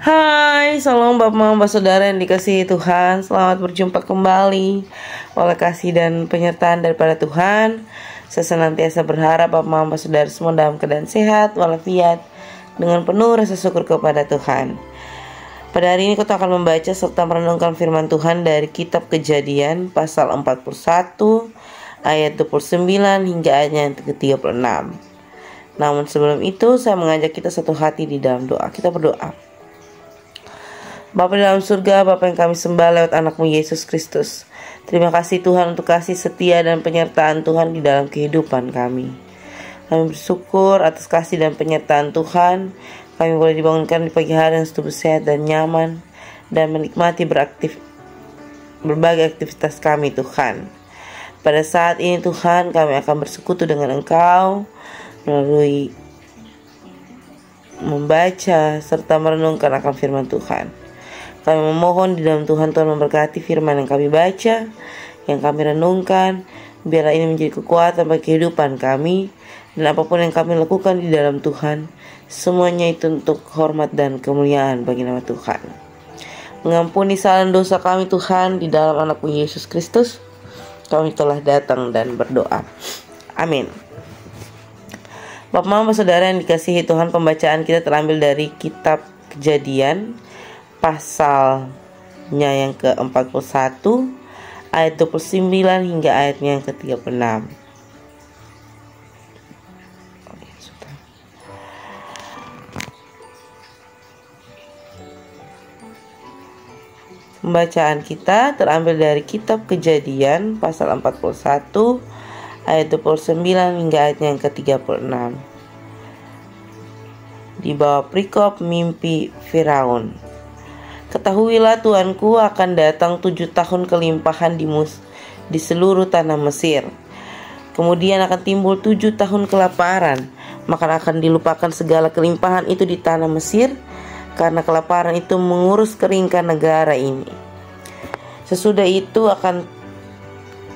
Hai, salam Bapak Mama Saudara yang dikasihi Tuhan. Selamat berjumpa kembali. Oleh kasih dan penyertaan daripada Tuhan, saya senantiasa berharap Bapak Mama Saudara semua dalam keadaan sehat walafiat, dengan penuh rasa syukur kepada Tuhan. Pada hari ini kita akan membaca serta merenungkan firman Tuhan dari kitab Kejadian pasal 41 ayat 29 hingga ayatnya yang ke-36. Namun sebelum itu saya mengajak kita satu hati di dalam doa. Kita berdoa. Bapa di dalam surga, Bapa yang kami sembah lewat anakmu Yesus Kristus. Terima kasih Tuhan untuk kasih setia dan penyertaan Tuhan di dalam kehidupan kami. Kami bersyukur atas kasih dan penyertaan Tuhan. Kami boleh dibangunkan di pagi hari yang tubuh sehat dan nyaman, dan menikmati berbagai aktivitas kami Tuhan. Pada saat ini Tuhan, kami akan bersekutu dengan Engkau melalui membaca serta merenungkan akan firman Tuhan. Kami memohon di dalam Tuhan memberkati firman yang kami baca, yang kami renungkan. Biarlah ini menjadi kekuatan bagi kehidupan kami, dan apapun yang kami lakukan di dalam Tuhan, semuanya itu untuk hormat dan kemuliaan bagi nama Tuhan. Mengampuni salah dosa kami Tuhan, di dalam anakmu Yesus Kristus kami telah datang dan berdoa. Amin. Bapak Mama Saudara yang dikasihi Tuhan, pembacaan kita terambil dari kitab Kejadian pasalnya yang ke-41 ayat 29 hingga ayatnya yang ke-36. Pembacaan kita terambil dari kitab Kejadian pasal 41 ayat 29 hingga ayatnya yang ke-36. Di bawah perikop mimpi Firaun. Ketahuilah Tuanku akan datang 7 tahun kelimpahan di seluruh tanah Mesir. Kemudian akan timbul 7 tahun kelaparan, maka akan dilupakan segala kelimpahan itu di tanah Mesir, karena kelaparan itu mengurus keringkan negara ini. Sesudah itu akan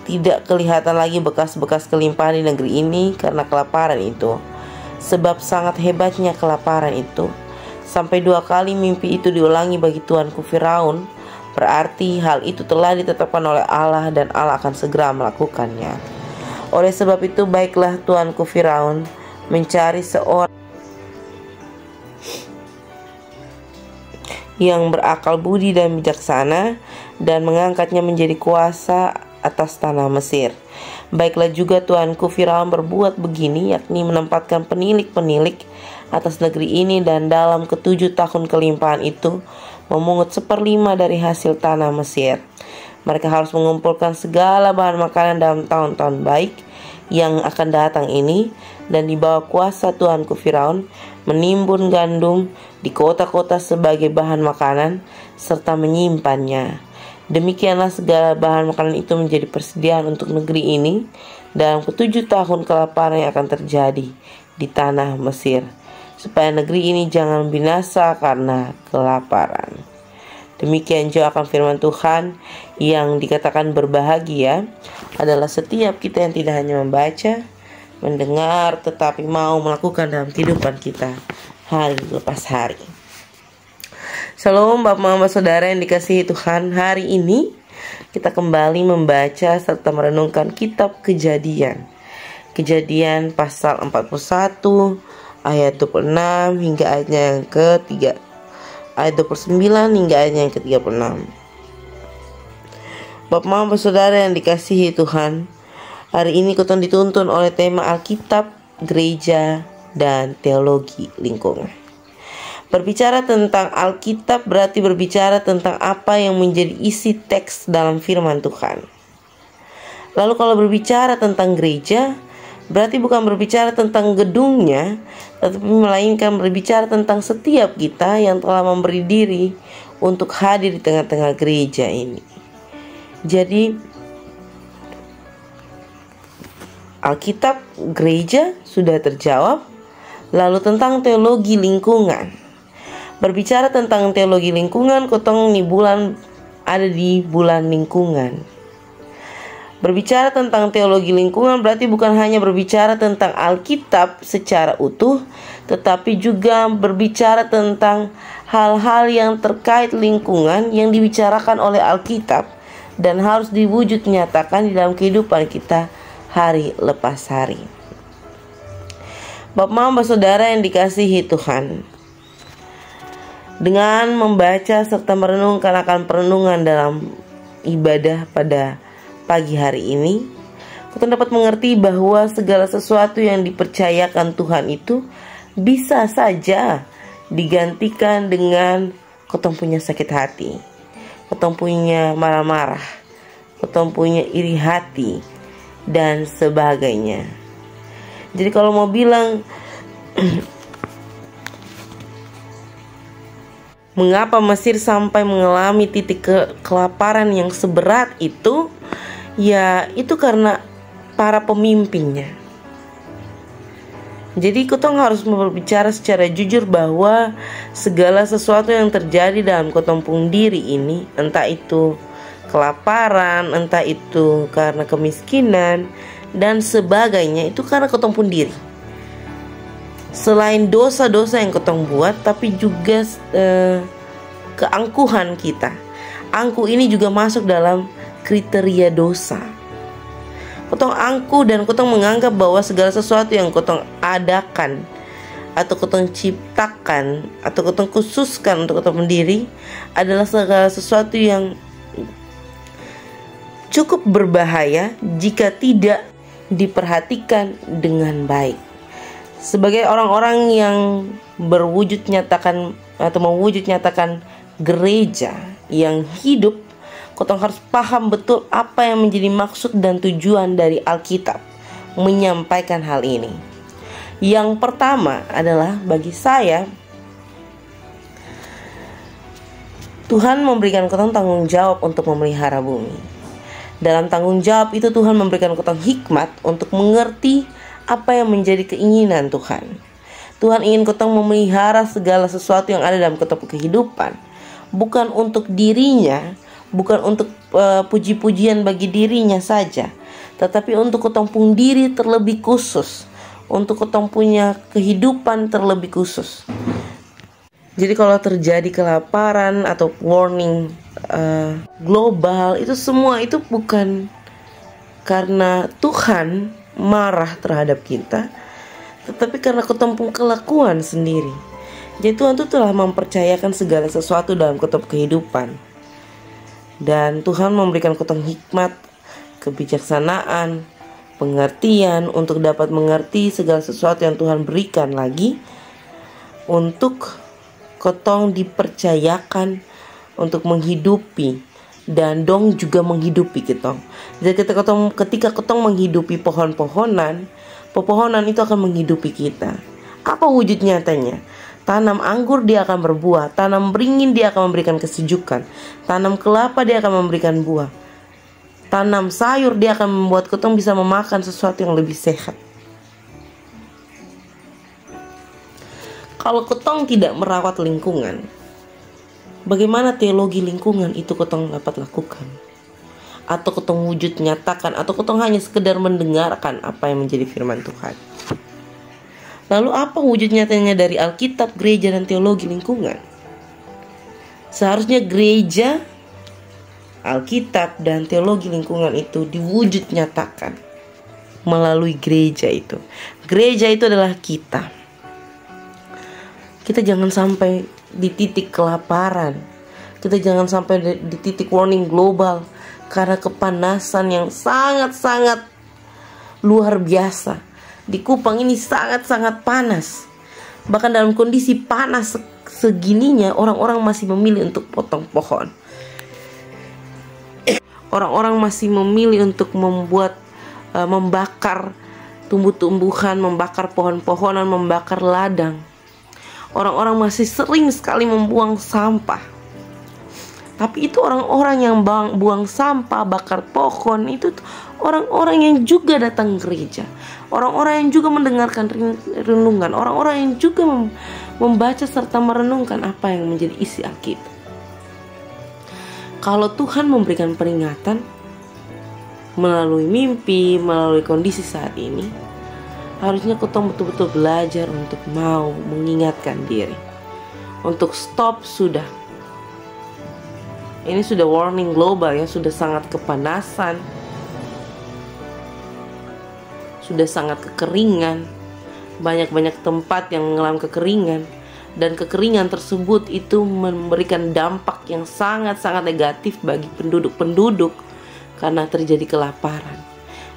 tidak kelihatan lagi bekas-bekas kelimpahan di negeri ini karena kelaparan itu, sebab sangat hebatnya kelaparan itu. Sampai 2 kali mimpi itu diulangi bagi Tuanku Firaun, berarti hal itu telah ditetapkan oleh Allah dan Allah akan segera melakukannya. Oleh sebab itu baiklah Tuanku Firaun mencari seorang yang berakal budi dan bijaksana dan mengangkatnya menjadi kuasa atas tanah Mesir. Baiklah juga Tuanku Firaun berbuat begini, yakni menempatkan penilik-penilik atas negeri ini, dan dalam ke-7 tahun kelimpahan itu memungut 1/5 dari hasil tanah Mesir. Mereka harus mengumpulkan segala bahan makanan dalam tahun-tahun baik yang akan datang ini, dan di bawah kuasa Tuanku Firaun menimbun gandum di kota-kota sebagai bahan makanan serta menyimpannya. Demikianlah segala bahan makanan itu menjadi persediaan untuk negeri ini dalam ke-7 tahun kelaparan yang akan terjadi di tanah Mesir, supaya negeri ini jangan binasa karena kelaparan. Demikian juga akan firman Tuhan yang dikatakan berbahagia adalah setiap kita yang tidak hanya membaca, mendengar, tetapi mau melakukan dalam kehidupan kita hari lepas hari. Shalom Bapak Mama Saudara yang dikasihi Tuhan. Hari ini kita kembali membaca serta merenungkan kitab Kejadian. Kejadian pasal 41 ayat 26 hingga ayatnya yang ke-3, ayat 29 hingga ayatnya yang ke-36. Bapak Mama Saudara yang dikasihi Tuhan, hari ini kita dituntun oleh tema Alkitab, gereja, dan teologi lingkungan. Berbicara tentang Alkitab berarti berbicara tentang apa yang menjadi isi teks dalam firman Tuhan. Lalu kalau berbicara tentang gereja, berarti bukan berbicara tentang gedungnya, tetapi melainkan berbicara tentang setiap kita yang telah memberi diri untuk hadir di tengah-tengah gereja ini. Jadi Alkitab, gereja sudah terjawab. Lalu tentang teologi lingkungan. Berbicara tentang teologi lingkungan, kotong nih bulan ada di bulan lingkungan. Berbicara tentang teologi lingkungan berarti bukan hanya berbicara tentang Alkitab secara utuh, tetapi juga berbicara tentang hal-hal yang terkait lingkungan yang dibicarakan oleh Alkitab dan harus diwujud nyatakan di dalam kehidupan kita hari lepas hari. Bapak Mama Saudara yang dikasihi Tuhan, dengan membaca serta merenungkan akan perenungan dalam ibadah pada pagi hari ini, kita dapat mengerti bahwa segala sesuatu yang dipercayakan Tuhan itu bisa saja digantikan dengan kotong punya sakit hati, kotong punya marah-marah, kotong punya iri hati, dan sebagainya. Jadi kalau mau bilang mengapa Mesir sampai mengalami titik kelaparan yang seberat itu, ya itu karena para pemimpinnya. Jadi kotong harus berbicara secara jujur bahwa segala sesuatu yang terjadi dalam kotong pun diri ini, entah itu kelaparan, entah itu karena kemiskinan dan sebagainya, itu karena kotong pun diri. Selain dosa-dosa yang kotong buat, tapi juga keangkuhan kita. Angkuh ini juga masuk dalam kriteria dosa. Kotong angkuh dan kotong menganggap bahwa segala sesuatu yang kotong adakan atau kotong ciptakan atau kotong khususkan untuk kotong sendiri adalah segala sesuatu yang cukup berbahaya jika tidak diperhatikan dengan baik. Sebagai orang-orang yang berwujud nyatakan atau mewujud nyatakan gereja yang hidup, kotong harus paham betul apa yang menjadi maksud dan tujuan dari Alkitab menyampaikan hal ini. Yang pertama adalah bagi saya, Tuhan memberikan kotong tanggung jawab untuk memelihara bumi. Dalam tanggung jawab itu Tuhan memberikan kotong hikmat untuk mengerti apa yang menjadi keinginan Tuhan. Tuhan ingin kotong memelihara segala sesuatu yang ada dalam kotong kehidupan, bukan untuk dirinya, bukan untuk puji-pujian bagi dirinya saja, tetapi untuk kotong pun diri terlebih khusus, untuk kotong punya kehidupan terlebih khusus. Jadi kalau terjadi kelaparan atau warning global, itu semua itu bukan karena Tuhan marah terhadap kita, tetapi karena kotong pun kelakuan sendiri. Jadi Tuhan itu telah mempercayakan segala sesuatu dalam kotong kehidupan. Dan Tuhan memberikan kotong hikmat, kebijaksanaan, pengertian untuk dapat mengerti segala sesuatu yang Tuhan berikan lagi, untuk kotong dipercayakan untuk menghidupi dan dong juga menghidupi kitong. Jadi ketika kotong menghidupi pohon-pohonan, pepohonan itu akan menghidupi kita. Apa wujud nyatanya? Tanam anggur dia akan berbuah, tanam beringin dia akan memberikan kesejukan, tanam kelapa dia akan memberikan buah, tanam sayur dia akan membuat kotong bisa memakan sesuatu yang lebih sehat. Kalau kotong tidak merawat lingkungan, bagaimana teologi lingkungan itu kotong dapat lakukan? Atau kotong wujud nyatakan, atau kotong hanya sekedar mendengarkan apa yang menjadi firman Tuhan? Lalu apa wujud nyatanya dari Alkitab, gereja, dan teologi lingkungan? Seharusnya gereja, Alkitab, dan teologi lingkungan itu diwujud nyatakan melalui gereja itu. Gereja itu adalah kita. Kita jangan sampai di titik kelaparan. Kita jangan sampai di titik warning global karena kepanasan yang sangat-sangat luar biasa. Di Kupang ini sangat-sangat panas. Bahkan dalam kondisi panas segininya, orang-orang masih memilih untuk potong pohon. Orang-orang masih memilih untuk membakar tumbuh-tumbuhan, membakar pohon-pohonan, membakar ladang. Orang-orang masih sering sekali membuang sampah. Tapi itu orang-orang yang buang sampah, bakar pohon, itu orang-orang yang juga datang gereja. Orang-orang yang juga mendengarkan renungan. Orang-orang yang juga membaca serta merenungkan apa yang menjadi isi Alkitab. Kalau Tuhan memberikan peringatan melalui mimpi, melalui kondisi saat ini, Harusnya ketong betul-betul belajar untuk mau mengingatkan diri, untuk stop sudah. Ini sudah warning global ya, sudah sangat kepanasan, sudah sangat kekeringan. Banyak-banyak tempat yang mengalami kekeringan, dan kekeringan tersebut itu memberikan dampak yang sangat-sangat negatif bagi penduduk-penduduk karena terjadi kelaparan.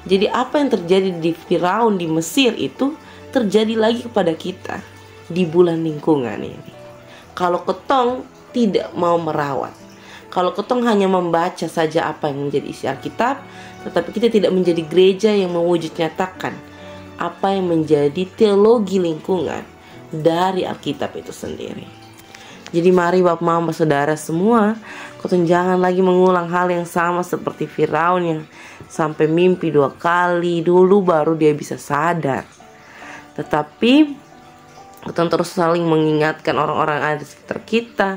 Jadi apa yang terjadi di Firaun di Mesir itu terjadi lagi kepada kita di bulan lingkungan ini. Kalau ketong tidak mau merawat, kalau ketong hanya membaca saja apa yang menjadi isi Alkitab, tetapi kita tidak menjadi gereja yang mewujud nyatakan apa yang menjadi teologi lingkungan dari Alkitab itu sendiri. Jadi mari Bapak Mama Saudara semua, ketong jangan lagi mengulang hal yang sama seperti Firaun yang sampai mimpi 2 kali dulu baru dia bisa sadar. Tetapi ketong terus saling mengingatkan orang-orang ada di sekitar kita,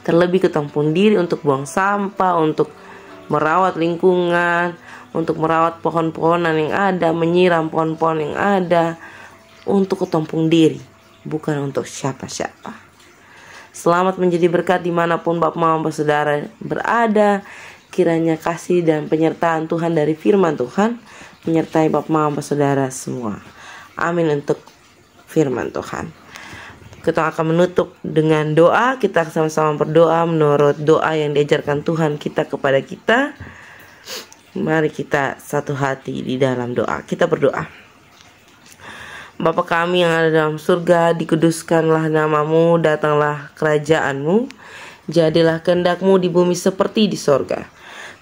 terlebih ketong pun diri untuk buang sampah, untuk merawat lingkungan, untuk merawat pohon-pohonan yang ada, menyiram pohon-pohon yang ada, untuk ketempung diri, bukan untuk siapa-siapa. Selamat menjadi berkat dimanapun Bapak Mama Saudara berada. Kiranya kasih dan penyertaan Tuhan dari firman Tuhan menyertai Bapak Mama Saudara semua. Amin untuk firman Tuhan. Kita akan menutup dengan doa. Kita sama-sama berdoa menurut doa yang diajarkan Tuhan kita kepada kita. Mari kita satu hati di dalam doa. Kita berdoa. Bapa kami yang ada dalam surga, dikuduskanlah namamu, datanglah kerajaanmu, jadilah kehendak-Mu di bumi seperti di sorga.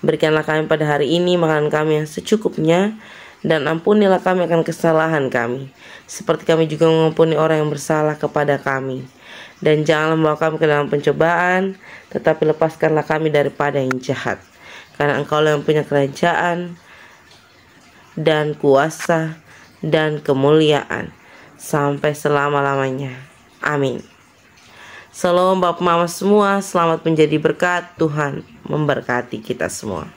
Berikanlah kami pada hari ini makanan kami yang secukupnya, dan ampunilah kami akan kesalahan kami, seperti kami juga mengampuni orang yang bersalah kepada kami. Dan janganlah membawa kami ke dalam pencobaan, tetapi lepaskanlah kami daripada yang jahat. Karena Engkau yang punya kerajaan dan kuasa dan kemuliaan sampai selama-lamanya. Amin. Shalom Bapak Mama semua, selamat menjadi berkat. Tuhan memberkati kita semua.